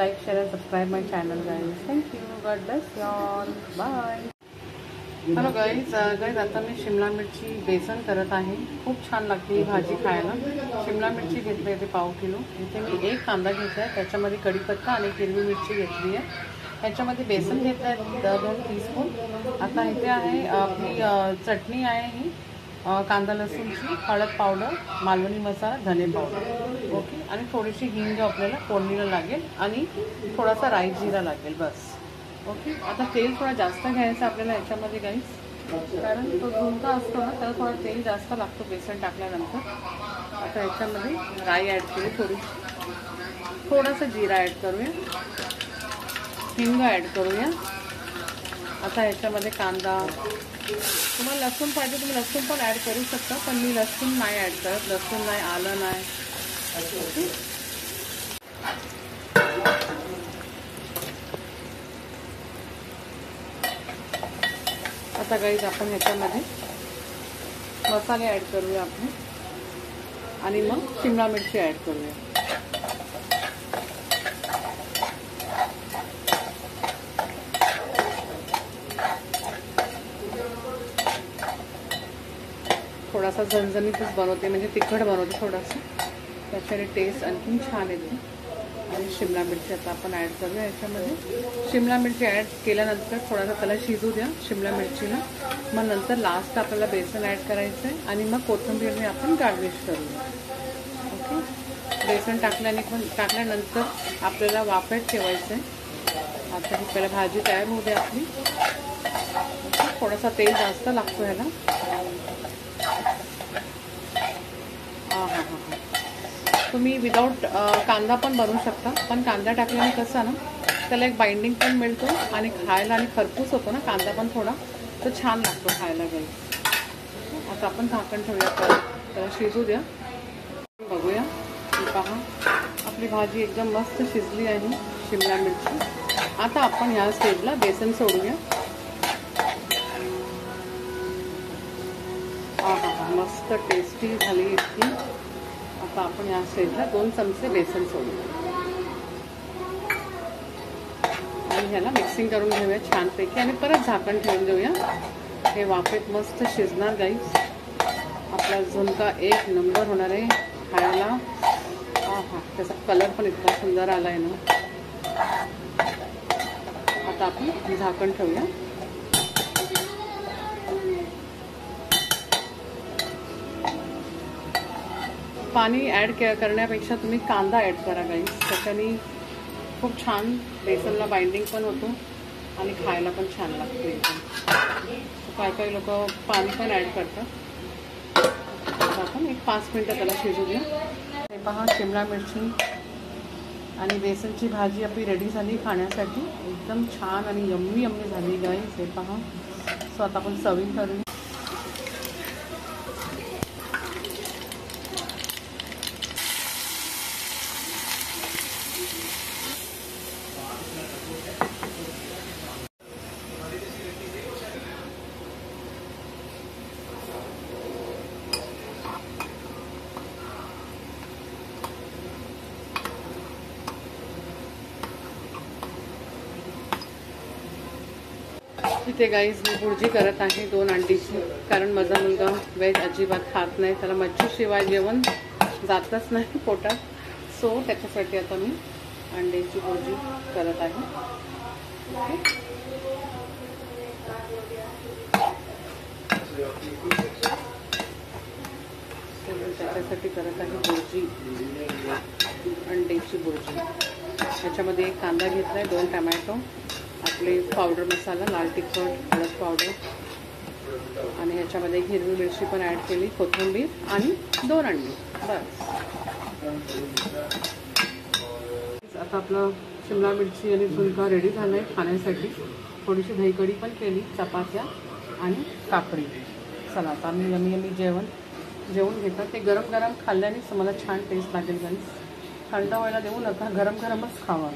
like, share and subscribe my channel guys. Thank you. God bless you all. Bye. Hello guys आता मी शिमला मिरची बेसन करत आहे. खूप छान लागते ही भाजी खायला. शिमला मिरची घेतली आहे 1 किलो. इथे मी 1 कांदा घेतला आहे, त्याच्यामध्ये कढीपत्ता आणि हिरवी मिरची घेतली आहे. ह्याच्यामध्ये बेसन घेतलं आहे 2 टीस्पून. आता इथे आहे आपली चटणी आहे ही कांदा लसूणची, हळद पावडर, मालवणी मसाला, धने पावडर, ओके. आणि थोडीशी हिंग आपल्याला फोडणीला लागेल आणि थोडासा राई जिरा लागेल बस, ओके. आता तेल थोडं जास्त घ्यायचं आपल्याला याच्यामध्ये गाईस, कारण तो झुणका असतो ना त्याला थोडं तेल जास्त लागतो बेसन टाकल्यानंतर. आता याच्यामध्ये राई ॲड केली, थोडासा जिरा ॲड करूया, हिंग ॲड करूया. आता ह्याच्यामध्ये कांदा, तुम्हाला लसूण पाहिजे तुम्ही लसूण पण ॲड करू शकता, पण मी लसूण नाही ॲड करत, लसूण नाही, आलं नाही, ओके. आता गाईज आपण ह्याच्यामध्ये मसाले ॲड करूया आपण आणि मग शिमला मिरची ॲड करूया. थोडासा झणझणीतच बनवते, म्हणजे तिखट बनवते थोडासा, त्याच्याने टेस्ट आणखीन छान येते. आणि शिमला मिरची आता आपण ॲड करूया याच्यामध्ये. शिमला मिरची ॲड केल्यानंतर थोडासा त्याला शिजू द्या शिमला मिरचीला. मग नंतर लास्ट आपल्याला बेसन ॲड करायचं आहे आणि मग कोथिंबीरने आपण गार्निश करूया, ओके. बेसन टाकल्यानंतर आपल्याला वाफेत ठेवायचं आहे. आता ही पहिला भाजी तयार होऊ द्या आपली, ओके. थोडासा तेल जास्त लागतो ह्याला. तुम्ही विदाऊट कांदा पण बनवू शकता, पण कांदा टाकल्याने कसं ना त्याला एक बाइंडिंग पण मिळतो आणि खायला आणि खरपूस होतो ना कांदा पण थोडा, तर छान लागतो खायला गाईस. आता आपण झाकण ठेवूया, त्याला शिजू द्या, बघूया. पहा आपली भाजी एकदम मस्त शिजली आहे शिमला मिरची. आता आपण ह्या स्टेजला बेसन सोडूया. मस्त टेस्टी झाली इतकी. आता आपण या स्टेजला 2 चमचे बेसन सोडूया आणि ह्याला मिक्सिंग करून घेऊया छानपैकी आणि परत झाकण ठेवून देऊया. हे वाफेत मस्त शिजणार गाईस. आपला झुणका 1 नंबर होणार आहे खायला. त्याचा कलर पण इतका सुंदर आला आहे ना. आता आपण झाकण ठेवूया. पाणी ॲड करण्यापेक्षा तुम्ही कांदा ॲड करा गाईस, त्याच्याने खूप छान बेसनला बाइंडिंग पण होतो आणि खायला पण छान लागतो एकदम. काही लोक पाणी पण ॲड करतात. आपण 5 मिनटं त्याला शिजू द्या. हे पहा शिमला मिरची आणि बेसनची भाजी आपली रेडी झाली खाण्यासाठी. एकदम छान आणि यम्मी यम्मी झाली गाईस. हे पहा. सो आता आपण सर्विंग करूया. इथे गाईज मी भुर्जी करत आहे 2 अंडीची, कारण माझा मुलगा व्हेज अजिबात खात नाही, त्याला मच्छीशिवाय जेवण जातच नाही पोटात. सो त्याच्यासाठी आता मी अंड्याची भुर्जी करत आहे, ओके. त्याच्यासाठी करत आहे भुर्जी, अंड्याची भुर्जी. त्याच्यामध्ये 1 कांदा घेतला आहे, 2 टमॅटो, आपले पावडर मसाला, लाल तिखट, हळद पावडर आणि ह्याच्यामध्ये हिरवी मिरची पण ॲड केली, कोथिंबीर आणि 2 अंडी बस. आता आपलं शिमला मिरची आणि झुणका रेडी झालं आहे खाण्यासाठी. थोडीशी दही कढी पण केली, चपात्या आणि काकडी. चला आता आम्ही यम्मी जेवण घेतात. ते गरम गरम खाल्ल्यानेच मला छान टेस्ट लागेल गाईस. थंड व्हायला देऊ नका, गरम गरमच खावा.